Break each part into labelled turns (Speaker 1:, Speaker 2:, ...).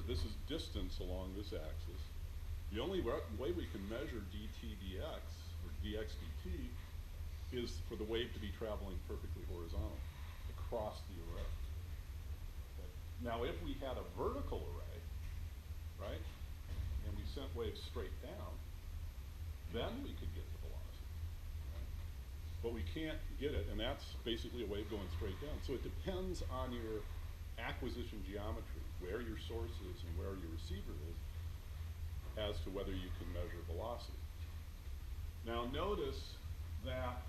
Speaker 1: this is distance along this axis. The only way we can measure dt dx, or dx dt, is for the wave to be traveling perfectly horizontal across the array. Okay. Now if we had a vertical array, right, and we sent waves straight down, then we could get the velocity. Right? But we can't get it, and that's basically a wave going straight down. So it depends on your acquisition geometry, where your source is and where your receiver is, as to whether you can measure velocity. Now notice that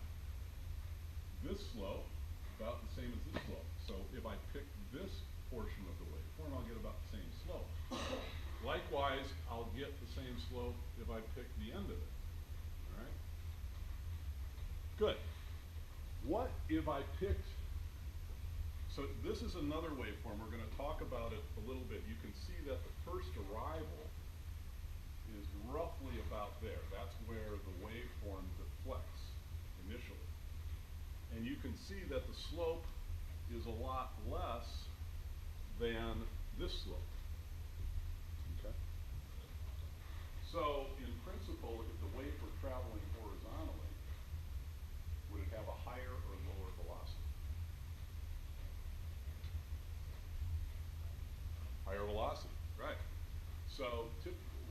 Speaker 1: this slope is about the same as this slope. So if I pick this portion of the waveform, I'll get about the same slope. Likewise, I'll get the same slope if I pick the end of it. All right? Good. What if I picked, so this is another waveform. We're going to talk about it a little bit. You can see that the first arrival is roughly about there. That's where the waveform deflects initially. And you can see that the slope is a lot less than this slope. Okay? So, in principle, if the wave were traveling horizontally, would it have a higher or lower velocity? Higher velocity, right. So,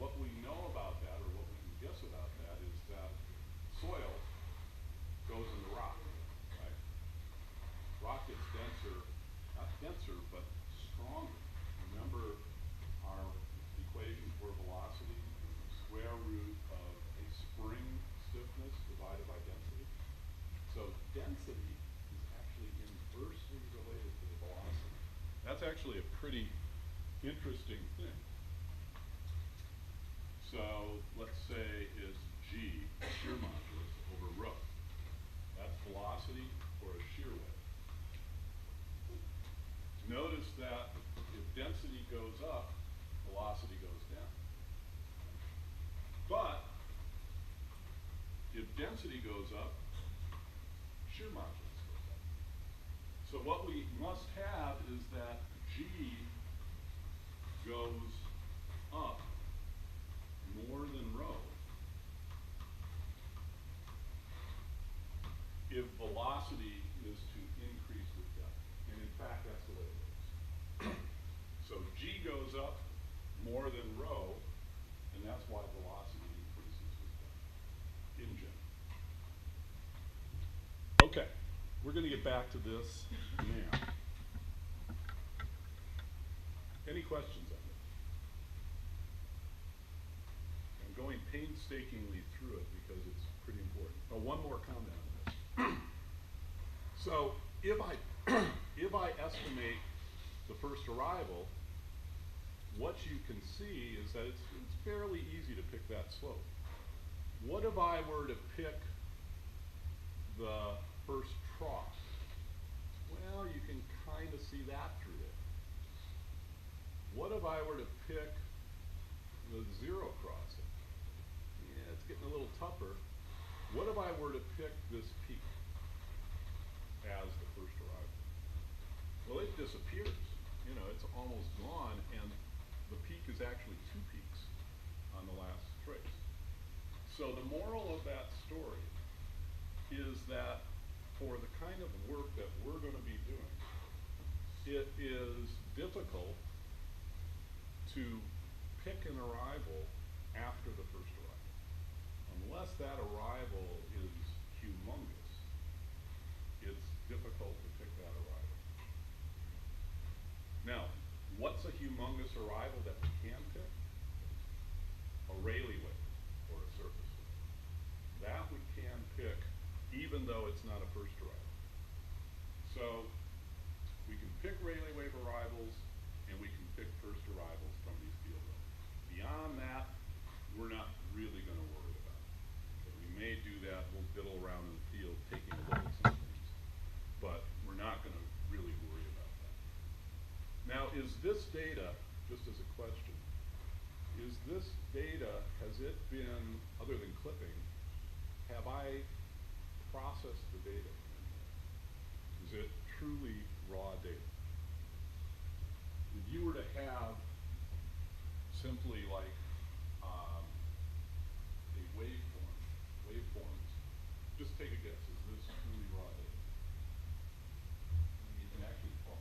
Speaker 1: what we know about that, or what we can guess about that, is that soil goes into rock, right? Rock gets denser, not denser, but stronger. Remember our equation for velocity is the square root of a spring stiffness divided by density. So density is actually inversely related to the velocity. That's actually a pretty interesting thing. So let's say is G, shear modulus, over rho. That's velocity for a shear wave. Notice that if density goes up, velocity goes down. But if density goes up, shear modulus goes up. So what we must have is that G goes up more than rho if velocity is to increase with depth. And in fact, that's the way it works. So G goes up more than rho, and that's why velocity increases with depth, in general. Okay, we're going to get back to this now. Any questions on this? I'm going painstakingly through it because it's pretty important. Oh, one more comment on this. So if I estimate the first arrival, what you can see is that it's fairly easy to pick that slope. What if I were to pick the first trough? Well, you can kind of see that through there. What if I were to pick the zero crossing? Yeah, it's getting a little tougher. What if I were to pick this peak as the first arrival? Well, it disappears. You know, it's almost gone, and the peak is actually two peaks on the last trace. So the moral of that story is that for the kind of work that we're going to be doing, it is difficult to pick an arrival after the first arrival. Unless that arrival is humongous, it's difficult to pick that arrival. Now, what's a humongous arrival that we can pick? A Rayleigh wave or a surface wave. That we can pick even though it's not a first arrival. So we can pick Rayleigh wave arrivals and we can pick first arrivals from these field levels. Beyond that, we're not really going to worry about it. Okay, we may do that, we'll diddle around in the field taking a look at some things, but we're not going to really worry about that. Now, is this data, just as a question, is this data, has it been, other than clipping, have I processed the data? Is it truly raw data? If you were to have simply like a waveform. Waveforms. Just take a guess. Is this truly raw data? You can actually talk.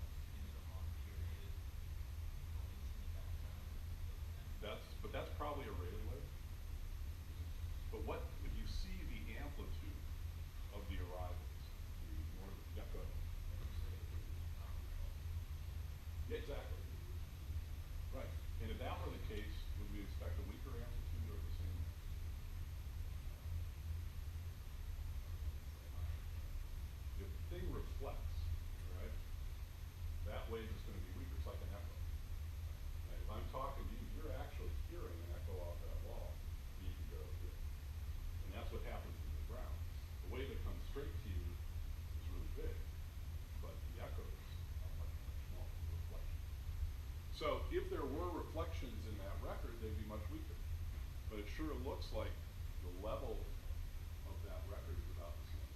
Speaker 1: But that's probably a Rayleigh wave. But what if you see the amplitude of the arrivals? The more, yeah, go ahead. Yeah, exactly. Right. And if that were the case, would we expect a weaker amplitude or the same? If the thing reflects, right, that wave is going to be weaker. It's like an echo. Right? If I'm talking to you, you're actually hearing an echo off that wall. You can barely hear it. And that's what happens in the ground. The wave that comes straight to you is really big, but the echoes are much, much smaller, the reflections. So if there were reflections in that record, they'd be much weaker. But it sure looks like the level of that record is about the same.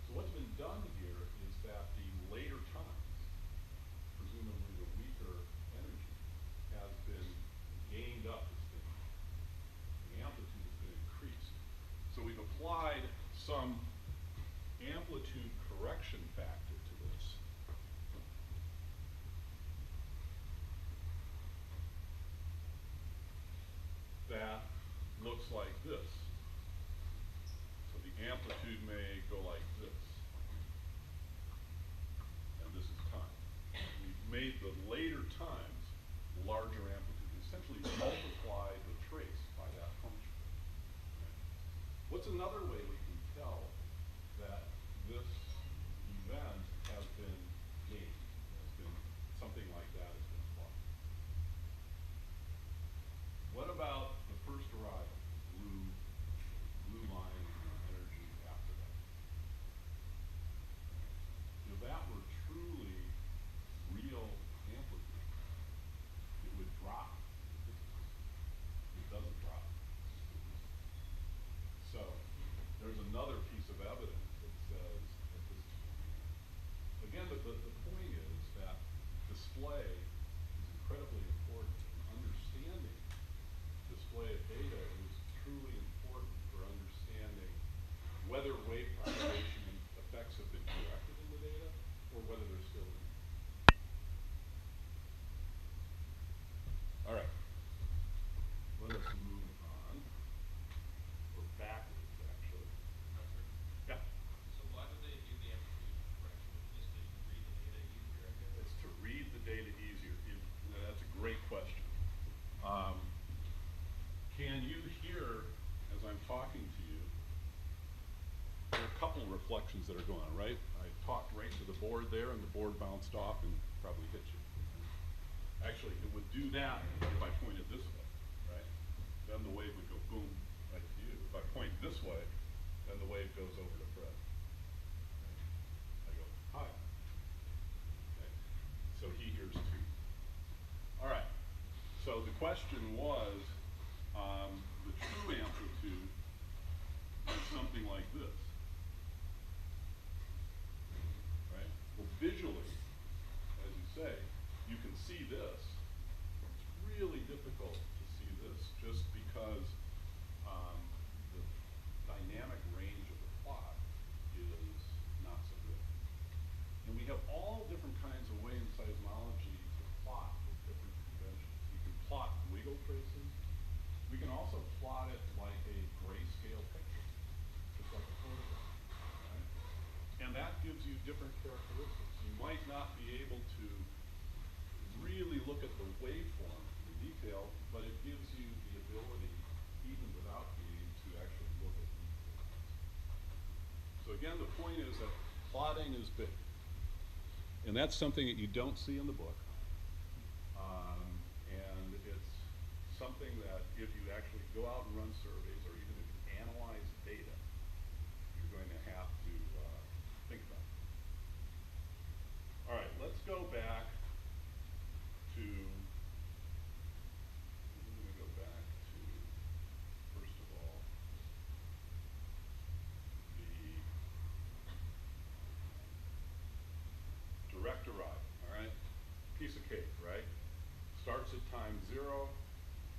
Speaker 1: So what's been done here is that the later times, presumably the weaker energy, has been gained up. The amplitude has been increased. So we've applied some amplitude correction factor to this. That looks like this. So the amplitude may go like this. And this is time. We've made the later times larger amplitude. Essentially multiply the trace by that function. Right? What's another way we can tell that this event has been gained, has been something like that has been applied? What about the first arrival, blue line energy after that? If that were truly real amplitude, it would drop. It doesn't drop. So there's another piece of evidence that says that this is again, but the point is that display is incredibly important. Understanding display of data is truly important for understanding whether wave propagation effects have been corrected in the data or whether they're still in. All right. Let us move on. We're backwards, actually. Yeah.
Speaker 2: So why would they do the amplitude correction? Just to read the data easier, I guess?
Speaker 1: It's to read the data easier. That's a great question. Can you hear, as I'm talking to you, there are a couple of reflections that are going on, right? I talked right to the board there, and the board bounced off and probably hit you. Actually, it would do that if I pointed this way, right? Then the wave would go boom right to you. If I point this way, then the wave goes over to Fred. I go, hi. Okay. So he hears too. All right. So the question was, the true amplitude is something like this. Right? Well, visually, as you say, you can see this. It's really difficult to see this just because the dynamic range of the plot is not so good. And we have all different kinds of ways in seismology to plot with different conventions. You can plot wiggle traces. We can also plot it like a grayscale picture, just like a photograph. Right? And that gives you different characteristics. You might not be able to really look at the waveform in detail, but it gives you the ability, even without being, to actually look at details. So again, the point is that plotting is big. And that's something that you don't see in the book. And it's something that if you actually go out and run surveys, or even if you analyze data, you're going to have to think about. All right, let's go back to, first of all, the direct arrival, all right? Piece of cake, right? Starts at time 0,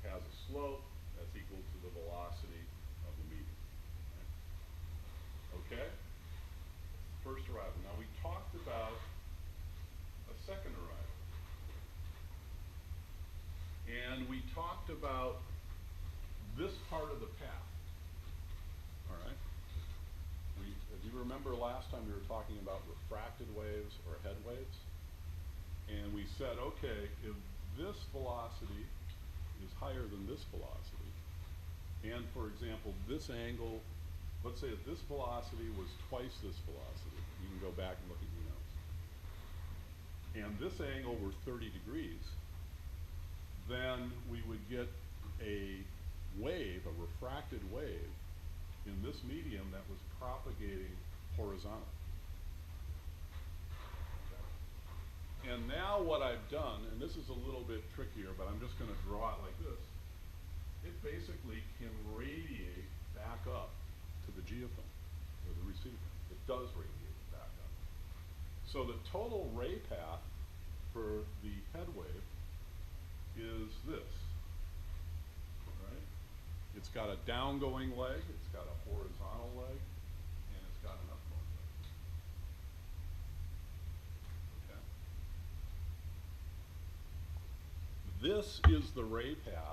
Speaker 1: has a slope that's equal to the velocity of the medium. Right? Okay? First arrival. Now we talked about a second arrival. And we talked about this part of the path. All right? If you remember last time we were talking about refracted waves or head waves, and we said, okay, if this velocity is higher than this velocity, and for example, this angle, let's say if this velocity was twice this velocity, you can go back and look at your notes, and this angle were 30 degrees, then we would get a wave, a refracted wave, in this medium that was propagating horizontally. Okay. And now what I've done, and this is a little bit trickier, but I'm just going to draw it like this, it basically can radiate back up to the geophone, or the receiver. It does radiate back up. So the total ray path for the head wave is this. It's got a downgoing leg, it's got a horizontal leg, and it's got an upgoing leg. Okay. This is the ray path